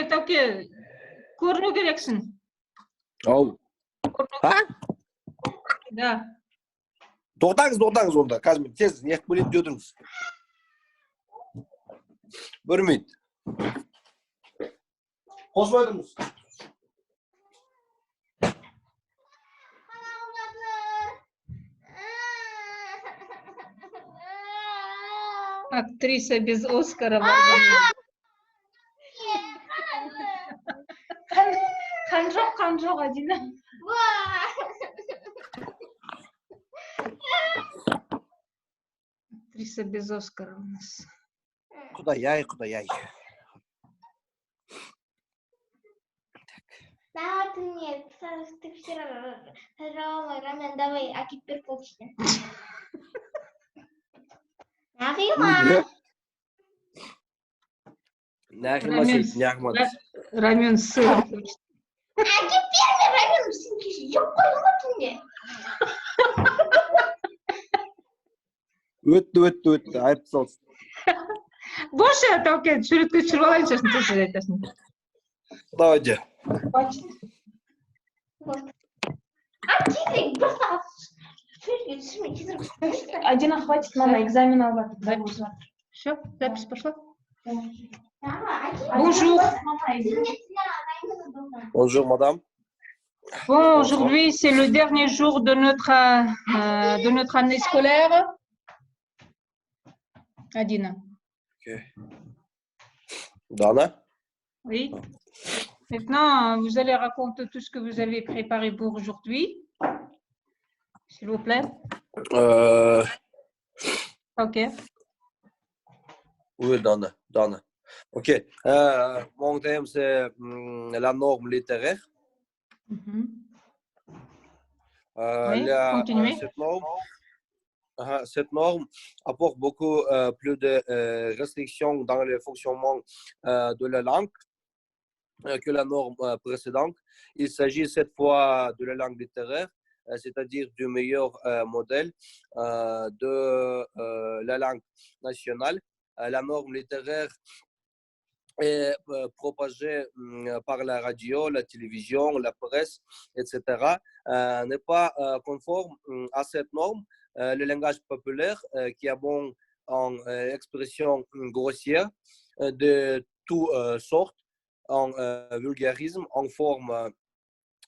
Тауке, көріну керексің. Ау. А? Да. Тоқтаңыз онда. Қазір тез не бөліп жөдіңіз. Бөрмейді. Қосып өтіңіз. Актриса без Оскара. Қан жоқ, Адина. Актриса без Оскара у нас. Құдай-ай. Да, ты нет, ты вчера сожрала мой рамен, давай, а теперь полчаса. Нағима. Рамен сыр. А теперь мне рамен сынки, я поняла мне. Өтті. Айып салсын. Боша, Тауке, суретке түсіріп алайын, сосын тез айтасың. Давайте. А теперь просто... Адина, хватит, мама, экзамен алды. Все, запись пошла. Bonjour. Bonjour, madame. Bon, aujourd'hui, c'est le dernier jour de notre année scolaire. Adina. Ok. Dana? Oui. Maintenant, vous allez raconter tout ce que vous avez préparé pour aujourd'hui. S'il vous plaît. Ok. Oui, Dana. Ok. Mon thème, c'est la norme littéraire. Oui, continuez. Cette norme apporte beaucoup plus de restrictions dans le fonctionnement de la langue que la norme précédente. Il s'agit cette fois de la langue littéraire, c'est-à-dire du meilleur modèle de la langue nationale. La norme littéraire est propagée par la radio, la télévision, la presse, etc. N'est pas conforme à cette norme. Le langage populaire qui abonde en expression grossière de toutes sortes, en vulgarisme, en forme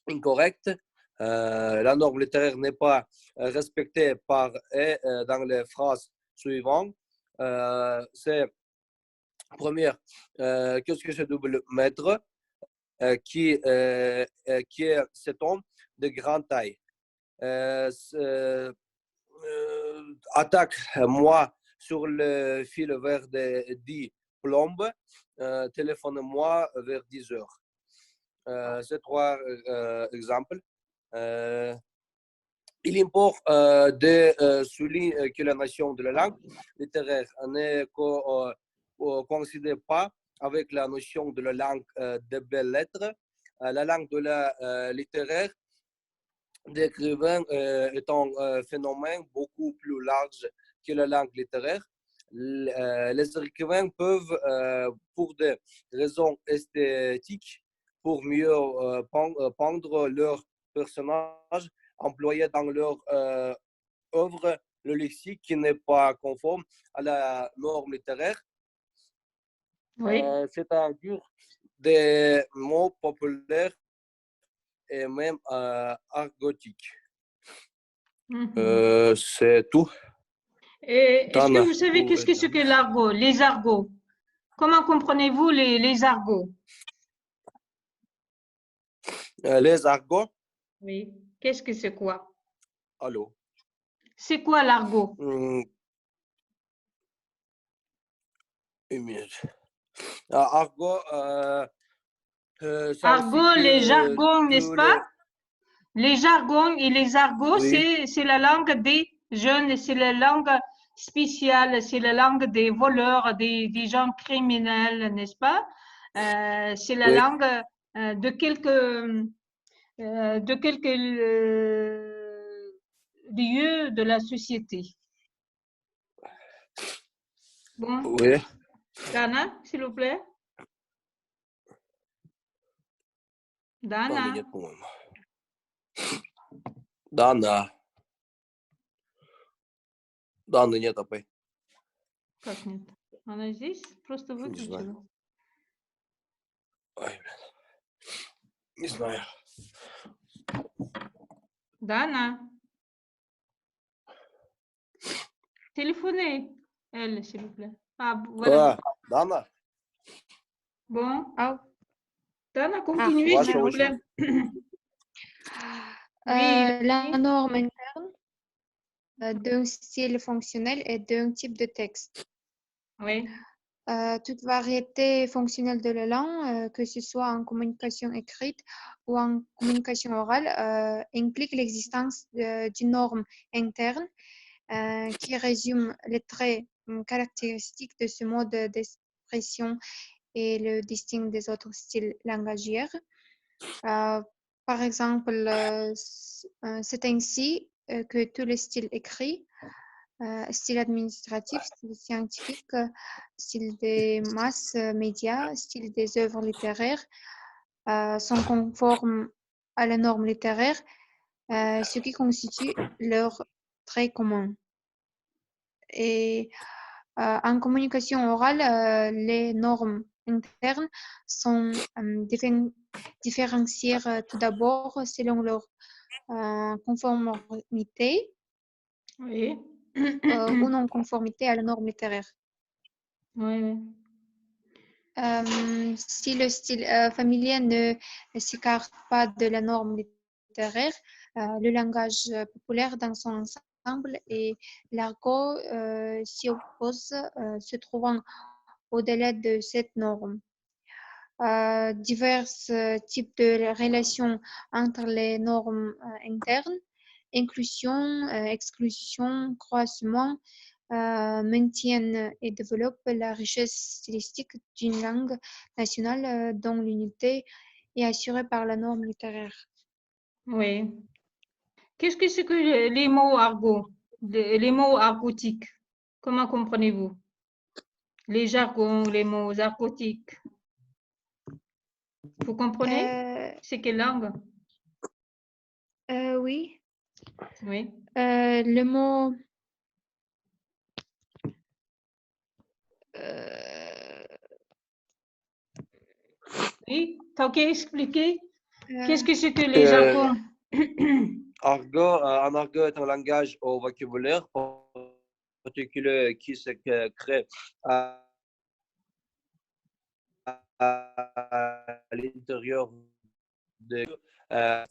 incorrecte. La norme littéraire n'est pas respectée par et dans les phrases suivantes. C'est première, qu'est-ce que c'est double maître qui est cet homme de grande taille. Attaque-moi sur le fil vers 10 plombes, téléphone-moi vers 10 heures. C'est trois exemples. Il importe de souligner que la nation de la langue littéraire ne coïncide pas avec la notion de la langue des belles lettres. La langue de la littéraire d'écrivain est un phénomène beaucoup plus large que la langue littéraire. Les écrivains peuvent, pour des raisons esthétiques, pour mieux peindre leurs personnages, employer dans leur œuvre le lexique qui n'est pas conforme à la norme littéraire. Oui. C'est-à-dire des mots populaires et même argotiques. C'est tout. Et est-ce que vous savez qu'est-ce que c'est que l'argot, les argots? Comment comprenez-vous les argots? Les argots? Oui. Qu'est-ce que c'est quoi? Allô? C'est quoi l'argot? Une minute. Argot, argot, les jargons, n'est-ce pas? Les jargons et les argots, oui. C'est la langue des jeunes, c'est la langue spéciale, c'est la langue des voleurs, des gens criminels, n'est-ce pas? C'est la langue de quelques lieux de la société. Bon, Oui. Dana, s'il vous plaît. Dana. Нет, по-моему. Дана. Даны нет, опять. Как нет? Она здесь? Просто выключила. Ой, блин. Не знаю. Dana. Téléphonez, elle, s'il vous plaît. Ah, voilà. Дана? Bon. Ah, Dana, continuez, Ваша s'il vous plaît. Oui, la norme interne d'un style fonctionnel et d'un type de texte. oui. Toute variété fonctionnelle de la langue, que ce soit en communication écrite ou en communication orale, implique l'existence d'une norme interne qui résume les traits caractéristiques de ce mode d'expression et le distingue des autres styles langagières. Par exemple, c'est ainsi que tous les styles écrits, style administratif, style scientifique, style des masses médias, style des œuvres littéraires, sont conformes à la norme littéraire, ce qui constitue leur trait commun. Et en communication orale, les normes internes sont différenciées tout d'abord selon leur conformité Oui. ou non-conformité à la norme littéraire. Oui, oui. Si le style familier ne s'écarte pas de la norme littéraire, le langage populaire dans son ensemble et l'argot s'y oppose, se trouvant au-delà de cette norme. Divers types de relations entre les normes internes, inclusion, exclusion, croisement, maintiennent et développent la richesse stylistique d'une langue nationale dont l'unité est assurée par la norme littéraire. Oui. Qu'est-ce que c'est que les mots argot, les mots argotiques? Comment comprenez-vous? Les jargons, les mots argotiques. Vous comprenez? C'est quelle langue? Oui. Oui. Le mot Oui, t'as OK expliqué? Qu'est-ce que c'est que les jargons? Argot, un argot est un langage au vocabulaire particulier qui se crée à l'intérieur des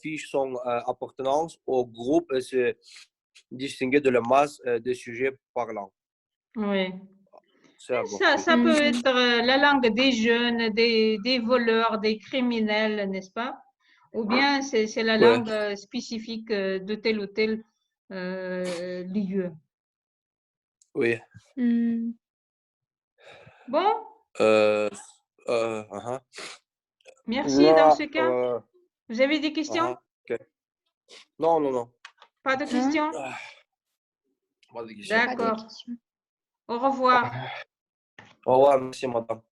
fiches son appartenance au groupe et se distinguer de la masse des sujets parlants. Oui. Ça peut être la langue des jeunes, des voleurs, des criminels, n'est-ce pas? Ou bien c'est la langue spécifique de tel ou tel lieu. Oui. Bon. Merci dans ce cas. Vous avez des questions? Okay. Non. Pas de questions? Pas de questions. D'accord. Au revoir. Au revoir, merci madame.